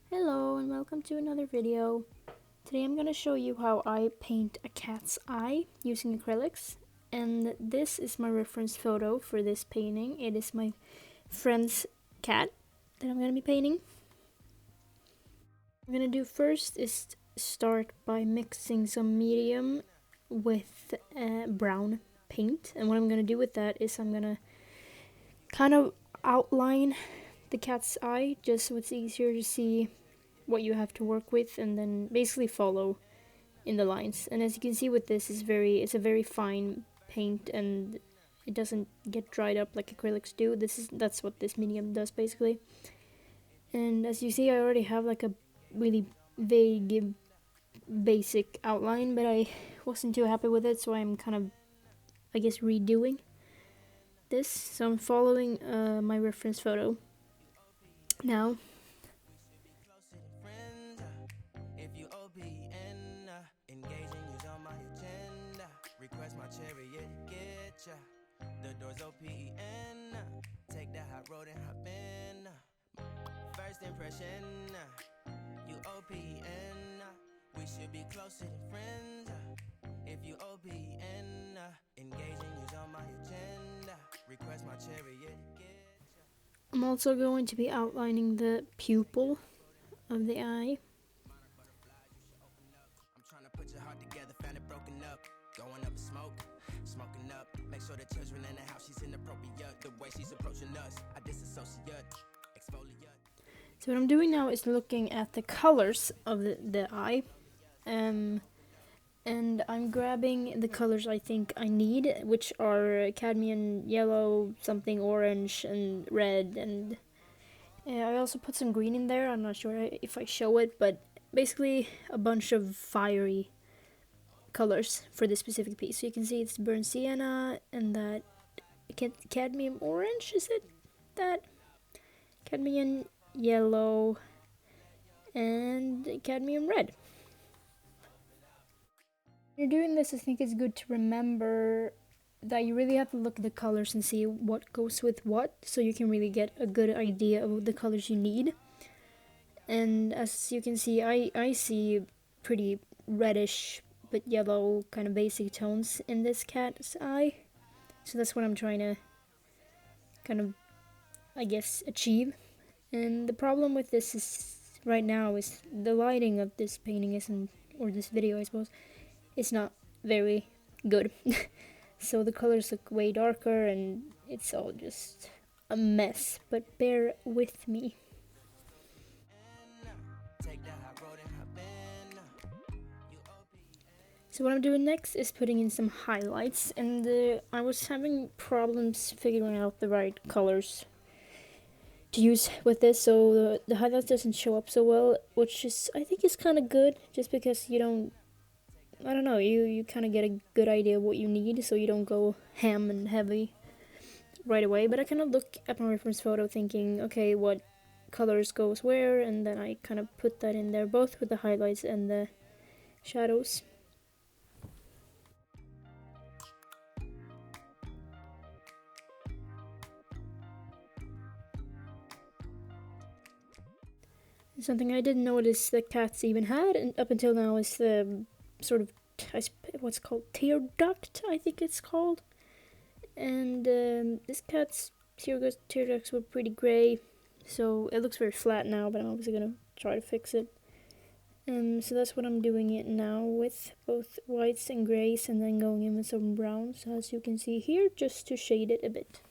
Hello and welcome to another video. Today I'm going to show you how I paint a cat's eye using acrylics, and this is my reference photo for this painting. It is my friend's cat that I'm going to be painting. What I'm going to do first is start by mixing some medium with brown paint, and what I'm going to do with that is I'm going to kind of outline the cat's eye just so it's easier to see what you have to work with, and then basically follow in the lines. And as you can see with this, it's a very fine paint, and it doesn't get dried up like acrylics do. That's what this medium does basically. And as you see, I already have like a really vague basic outline, but I wasn't too happy with it, so I'm kind of, I guess, redoing this. So I'm following my reference photo now. The doors OPEN. Take the hot road and hop in. First impression, you OPN. We should be closer than friends. If you OPN, engaging you's on my agenda. Request my chariot. I'm also going to be outlining the pupil of the eye. I'm trying to put your heart together, found it broken up. Going up in smoke, smoking up. Make sure the children in the house, she's inappropriate. The way she's approaching us, I disassociate, exfoliate. So what I'm doing now is looking at the colors of the eye. And I'm grabbing the colors I think I need, which are cadmium yellow, something orange, and red, and I also put some green in there. I'm not sure if I show it, but basically a bunch of fiery colors for this specific piece. So you can see it's burnt sienna and that cadmium orange, is it? That cadmium yellow and cadmium red. When you're doing this, I think it's good to remember that you really have to look at the colors and see what goes with what, so you can really get a good idea of the colors you need. And as you can see, I see pretty reddish but yellow kind of basic tones in this cat's eye. So that's what I'm trying to kind of, I guess, achieve. And the problem with this is right now is the lighting of this painting isn't, or this video I suppose, it's not very good. So the colors look way darker and it's all just a mess, but bear with me. So what I'm doing next is putting in some highlights, and I was having problems figuring out the right colors to use with this, so the highlights doesn't show up so well, which is, I think, is kind of good, just because you don't, I don't know, you kind of get a good idea of what you need, so you don't go ham and heavy right away. But I kind of look at my reference photo thinking, okay, what colors goes where, and then I kind of put that in there, both with the highlights and the shadows. Something I didn't notice that cats even had, and up until now, is the sort of what's called tear duct, I think it's called. And this cat's tear ducts were pretty gray, so it looks very flat now. But I'm obviously gonna try to fix it. So that's what I'm doing it now with, both whites and grays, and then going in with some browns, as you can see here, just to shade it a bit.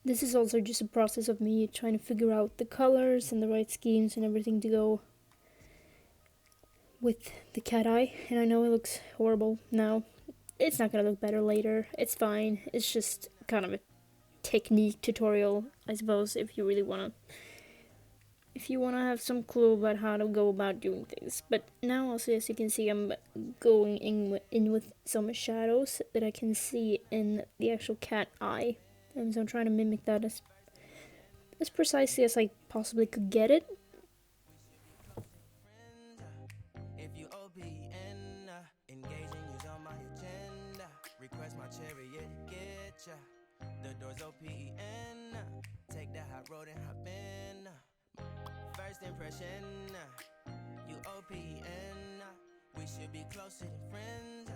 This is also just a process of me trying to figure out the colors and the right schemes and everything to go with the cat eye. And I know it looks horrible now. It's not gonna look better later. It's fine. It's just kind of a technique tutorial, I suppose, if you really wanna have some clue about how to go about doing things. But now also, as you can see, I'm going in with some shadows that I can see in the actual cat eye. And so I'm trying to mimic that as precisely as I possibly could get it. If you OPN, engaging you's on my agenda. Request my chariot, get ya. is OPEN. Take that hot road and hop in. First impression, you OPEN. We should be closer than friends.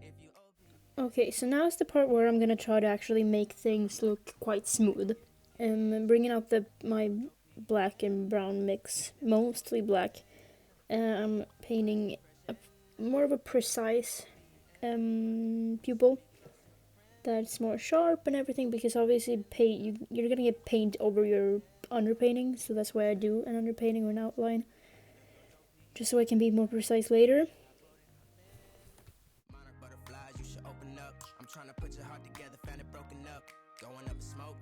If you OPEN. Okay, so now is the part where I'm gonna try to actually make things look quite smooth. Bringing out my black and brown mix, mostly black. I'm painting more of a precise pupil that's more sharp and everything, because obviously you're gonna get paint over your underpainting, so that's why I do an underpainting or an outline, just so I can be more precise later. Butterflies, you should open up. I'm trying to put your heart together, found it broken up. Going up in smoke,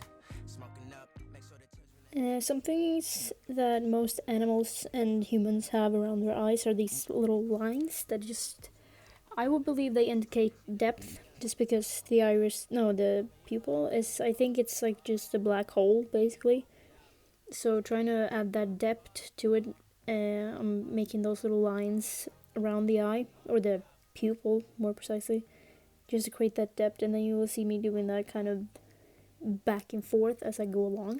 smoking up. Make sure that Some things that most animals and humans have around their eyes are these little lines that I would believe they indicate depth, just because the pupil is, I think it's like just a black hole, basically. So trying to add that depth to it, I'm making those little lines around the eye, or the pupil more precisely, just to create that depth, and then you will see me doing that kind of back and forth as I go along.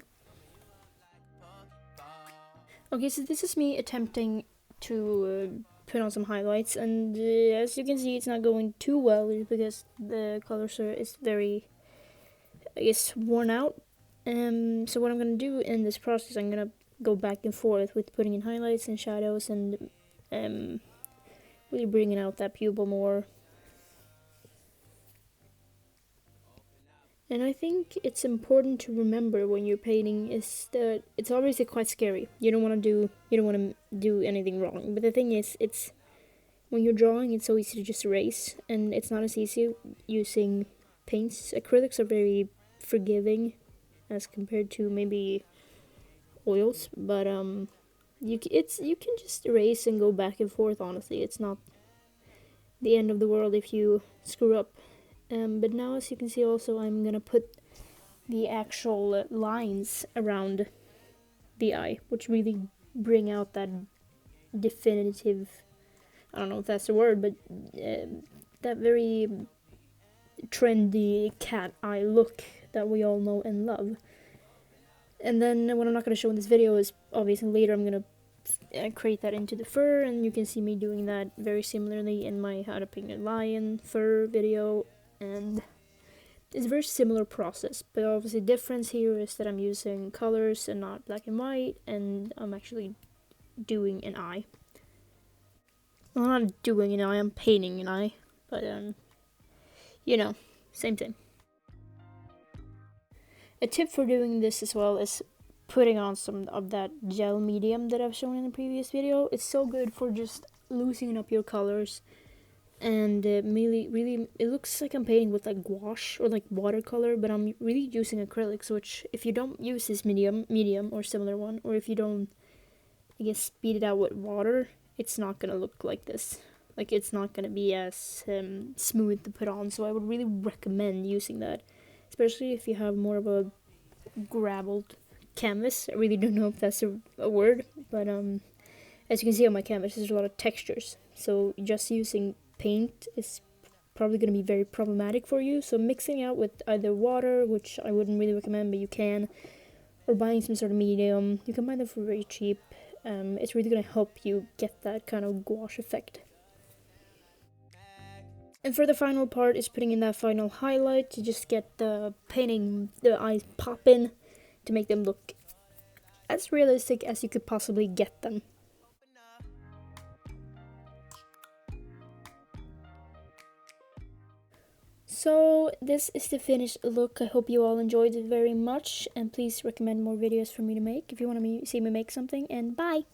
Okay, so this is me attempting to put on some highlights, and as you can see, it's not going too well because the color is very, I guess, worn out. So what I'm gonna do in this process, I'm gonna go back and forth with putting in highlights and shadows and really bringing out that pupil more. And I think it's important to remember when you're painting is that it's obviously quite scary. You don't want to do anything wrong. But the thing is, it's when you're drawing, it's so easy to just erase, and it's not as easy using paints. Acrylics are very forgiving as compared to maybe oils, but you can just erase and go back and forth. Honestly, it's not the end of the world if you screw up. But now, as you can see, also I'm gonna put the actual lines around the eye, which really bring out that definitive, I don't know if that's the word, but that very trendy cat eye look that we all know and love. And then what I'm not going to show in this video is obviously later I'm going to create that into the fur, and you can see me doing that very similarly in my how to paint a lion fur video, and it's a very similar process, but obviously the difference here is that I'm using colors and not black and white, and I'm actually doing an eye. Well, I'm not doing an eye, I'm painting an eye, but you know, same thing. A tip for doing this as well is putting on some of that gel medium that I've shown in the previous video. It's so good for just loosening up your colors, and really it looks like I'm painting with like gouache or like watercolor, but I'm really using acrylics, which if you don't use this medium or similar one, or if you don't, I guess, speed it out with water, it's not gonna look like this. Like, it's not gonna be as smooth to put on, so I would really recommend using that, especially if you have more of a graveled canvas. I really don't know if that's a word, but as you can see on my canvas, there's a lot of textures, so just using paint is probably going to be very problematic for you. So mixing out with either water, which I wouldn't really recommend, but you can, or buying some sort of medium. You can buy them for very cheap. It's really going to help you get that kind of gouache effect. And for the final part is putting in that final highlight to just get the painting, the eyes popping, to make them look as realistic as you could possibly get them. So this is the finished look. I hope you all enjoyed it very much, and please recommend more videos for me to make if you want to see me make something, and bye!